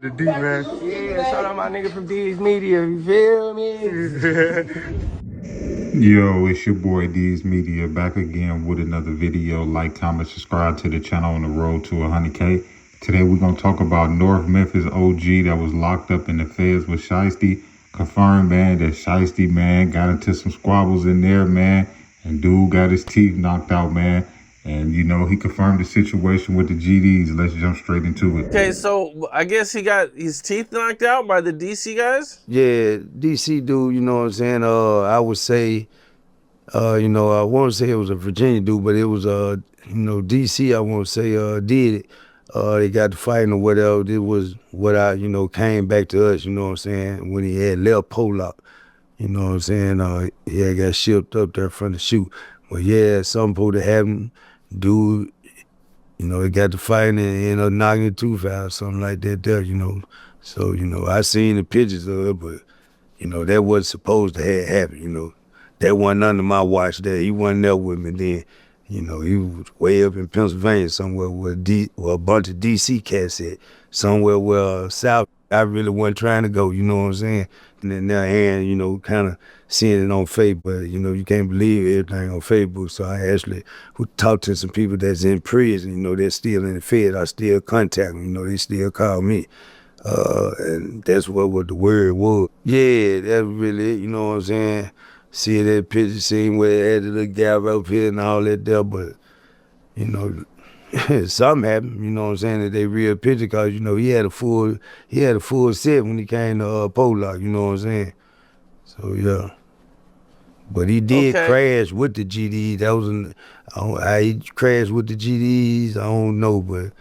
The D, man. Yeah, shout out my nigga from D's Media, you feel me? Yo, it's your boy D's Media back again with another video. Like, comment, subscribe to the channel on the road to 100K. Today we're going to talk about North Memphis OG that was locked up in the feds with Shiesty. Confirmed, man, that Shiesty, man, got into some squabbles in there, man. And dude got his teeth knocked out, man. And, you know, he confirmed the situation with the GDs. Let's jump straight into it. Okay, so I guess he got his teeth knocked out by the DC guys? Yeah, DC dude, you know what I'm saying? I would say, I want to say it was a Virginia dude, but it was, DC, I want to say, did it. They got to fighting or whatever. It was what came back to us, you know what I'm saying, when he had left Pollock. You know what I'm saying? Yeah, got shipped up there from the shoot. Well, yeah, something supposed to happen. Dude, they got to fighting and ended up knocking the tooth out, something like that there, So, I seen the pictures of it, but, that wasn't supposed to have happened, That wasn't under my watch there. He wasn't there with me then. He was way up in Pennsylvania somewhere where a bunch of DC cats at, somewhere where South I really wasn't trying to go, you know what I'm saying? And then their hand, kind of seeing it on Facebook, but, you can't believe everything on Facebook. So I actually talked to some people that's in prison, they're still in the Fed. I still contact them, they still call me. And that's what the word was. Yeah, that's really it, you know what I'm saying? See that picture, seeing where they had the little gap up here and all that there, but, something happened, you know what I'm saying, that they real picture, cause he had a full set when he came to Pollock, you know what I'm saying. So yeah. But he did crash with the GDs. That was how he crashed with the GDs, I don't know, but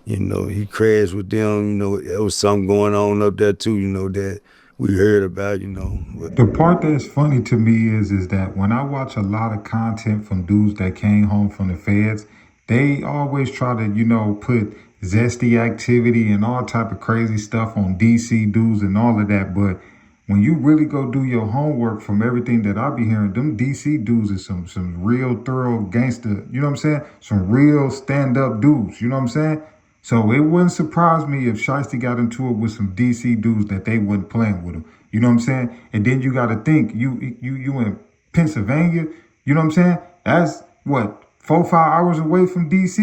he crashed with them, there was something going on up there too, that we heard about, But The part that's funny to me is that when I watch a lot of content from dudes that came home from the feds, they always try to, put zesty activity and all type of crazy stuff on DC dudes and all of that. But when you really go do your homework, from everything that I be hearing, them DC dudes is some real thorough gangster, you know what I'm saying? Some real stand-up dudes, you know what I'm saying? So it wouldn't surprise me if Shiesty got into it with some DC dudes that they wasn't playing with him. You know what I'm saying? And then you got to think, you in Pennsylvania, you know what I'm saying? That's what, 4-5 hours away from DC?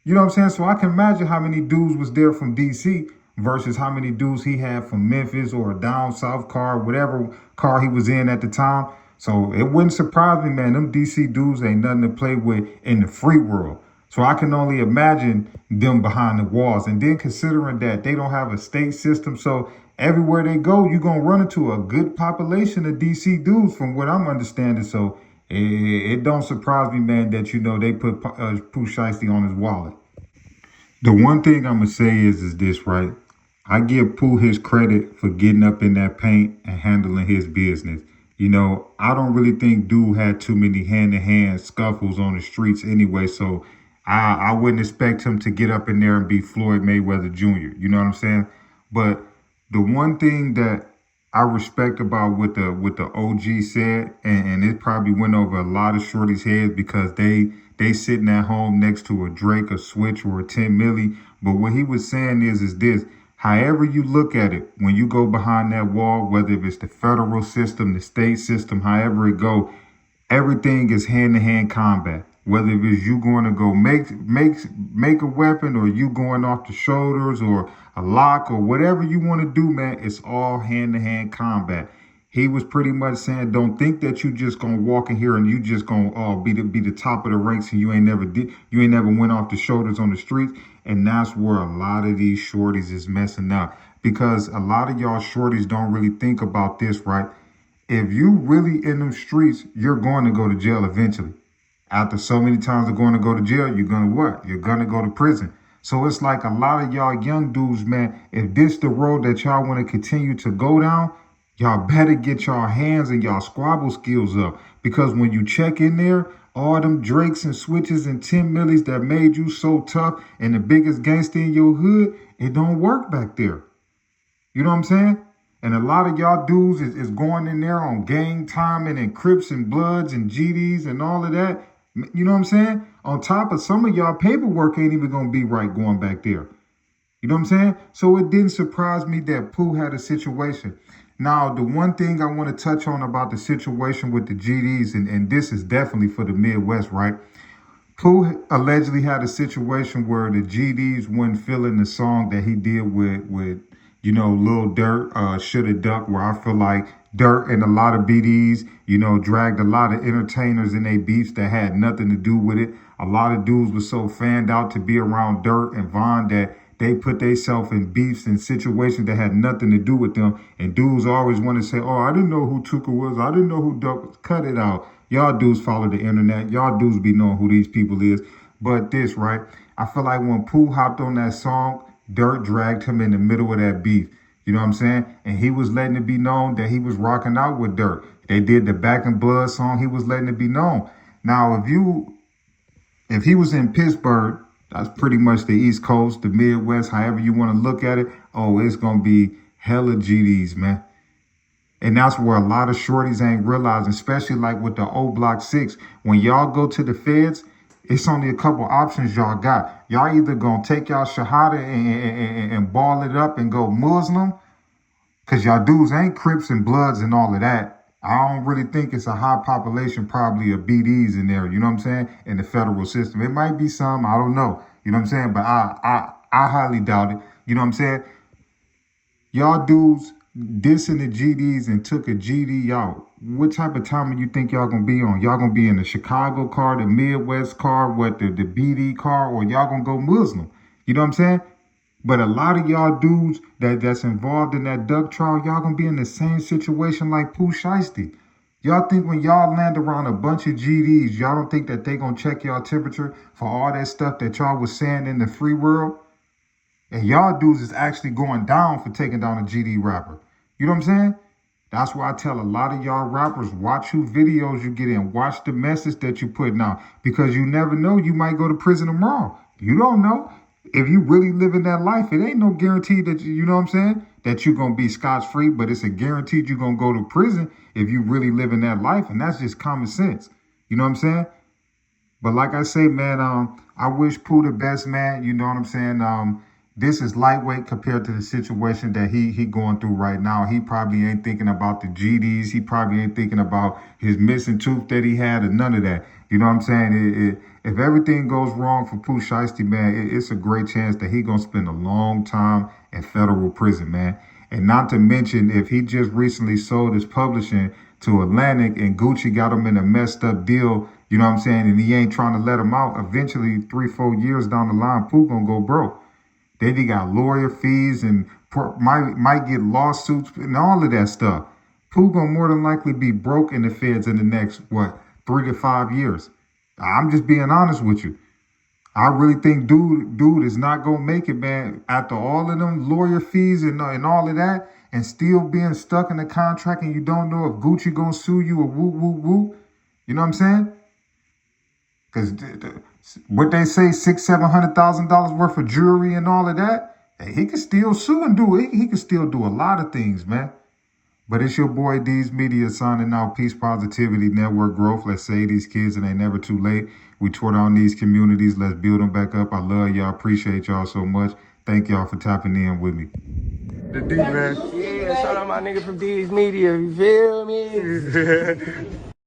You know what I'm saying? So I can imagine how many dudes was there from DC versus how many dudes he had from Memphis or a down south car, whatever car he was in at the time. So it wouldn't surprise me, man. Them DC dudes ain't nothing to play with in the free world. So I can only imagine them behind the walls. And then considering that they don't have a state system, so everywhere they go, you're going to run into a good population of DC dudes from what I'm understanding. So it don't surprise me, man, that, they put Pooh Shiesty on his wallet. The one thing I'm going to say is this, right? I give Pooh his credit for getting up in that paint and handling his business. I don't really think dude had too many hand-to-hand scuffles on the streets anyway, so I wouldn't expect him to get up in there and be Floyd Mayweather Jr. You know what I'm saying? But the one thing that I respect about what the OG said, and it probably went over a lot of shorties' heads because they sitting at home next to a Drake, a Switch, or a 10 milli. But what he was saying is this: however you look at it, when you go behind that wall, whether it's the federal system, the state system, however it go, everything is hand-to-hand combat. Whether it's you going to go make a weapon, or you going off the shoulders, or a lock, or whatever you want to do, man, it's all hand-to-hand combat. He was pretty much saying, don't think that you just gonna walk in here and you just gonna be the top of the ranks and you ain't never went off the shoulders on the streets. And that's where a lot of these shorties is messing up, because a lot of y'all shorties don't really think about this, right? If you really in them streets, you're going to go to jail eventually. After so many times of going to go to jail, you're going to what? You're going to go to prison. So it's like a lot of y'all young dudes, man, if this the road that y'all want to continue to go down, y'all better get y'all hands and y'all squabble skills up. Because when you check in there, all them Drakes and Switches and 10 millies that made you so tough and the biggest gangster in your hood, it don't work back there. You know what I'm saying? And a lot of y'all dudes is going in there on gang timing and Crips and Bloods and GDs and all of that. You know what I'm saying? On top of some of y'all paperwork ain't even going to be right going back there. You know what I'm saying? So it didn't surprise me that Pooh had a situation. Now, the one thing I want to touch on about the situation with the GDs, and this is definitely for the Midwest, right? Pooh allegedly had a situation where the GDs weren't feeling the song that he did with Lil Durk, Shoulda Duck, where I feel like Durk and a lot of BDs, dragged a lot of entertainers in their beefs that had nothing to do with it. A lot of dudes were so fanned out to be around Durk and Von that they put themselves in beefs and situations that had nothing to do with them. And dudes always want to say, oh, I didn't know who Tuka was. I didn't know who Duck was. Cut it out. Y'all dudes follow the internet. Y'all dudes be knowing who these people is. But this, right? I feel like when Pooh hopped on that song, Dirt dragged him in the middle of that beef. You know what I'm saying? And he was letting it be known that he was rocking out with Dirt. They did the Back in Blood song. He was letting it be known. Now, if he was in Pittsburgh, that's pretty much the East Coast, the Midwest, however you want to look at it. Oh, it's going to be hella GDs, man. And that's where a lot of shorties ain't realizing, especially like with the O Block 6. When y'all go to the feds, it's only a couple options y'all got. Y'all either going to take y'all shahada and ball it up and go Muslim, because y'all dudes ain't Crips and Bloods and all of that. I don't really think it's a high population probably of BDs in there, you know what I'm saying, in the federal system. It might be some, I don't know, you know what I'm saying, but I highly doubt it, you know what I'm saying. Y'all dudes dissing the GDs and took a GD out. What type of time do you think y'all gonna be on? Y'all gonna be in the Chicago car, the Midwest car, the BD car, or y'all gonna go Muslim? You know what I'm saying? But a lot of y'all dudes that's involved in that Duck trial, y'all gonna be in the same situation like Pooh Shiesty. Y'all think when y'all land around a bunch of GDs, y'all don't think that they gonna check y'all temperature for all that stuff that y'all was saying in the free world? And y'all dudes is actually going down for taking down a GD rapper. You know what I'm saying? That's why I tell a lot of y'all rappers, watch who videos you get in. Watch the message that you putting out. Because you never know, you might go to prison tomorrow. You don't know. If you really living that life, it ain't no guarantee that you know what I'm saying, that you're going to be scotch-free, but it's a guaranteed you're going to go to prison if you really living that life. And that's just common sense. You know what I'm saying? But like I say, man, I wish Pooh the best, man. You know what I'm saying? This is lightweight compared to the situation that he going through right now. He probably ain't thinking about the GDs. He probably ain't thinking about his missing tooth that he had or none of that. You know what I'm saying? If everything goes wrong for Pooh Shiesty, man, it's a great chance that he going to spend a long time in federal prison, man. And not to mention, if he just recently sold his publishing to Atlantic and Gucci got him in a messed up deal, you know what I'm saying, and he ain't trying to let him out, eventually 3-4 years down the line, Pooh going to go broke. Then he got lawyer fees and might get lawsuits and all of that stuff. Pooh gonna more than likely be broke in the feds in the next, 3 to 5 years. I'm just being honest with you. I really think dude is not gonna make it, man. After all of them lawyer fees and all of that, and still being stuck in the contract, and you don't know if Gucci gonna sue you or woo woo woo. You know what I'm saying? Because what they say, $600,000-$700,000 worth of jewelry and all of that, he can still sue and do it. He can still do a lot of things, man. But it's your boy D's Media signing out. Peace, positivity, network growth. Let's save these kids and ain't never too late. We tore down these communities. Let's build them back up. I love y'all. Appreciate y'all so much. Thank y'all for tapping in with me. The D, man. Yeah, shout out my nigga from D's Media. You feel me?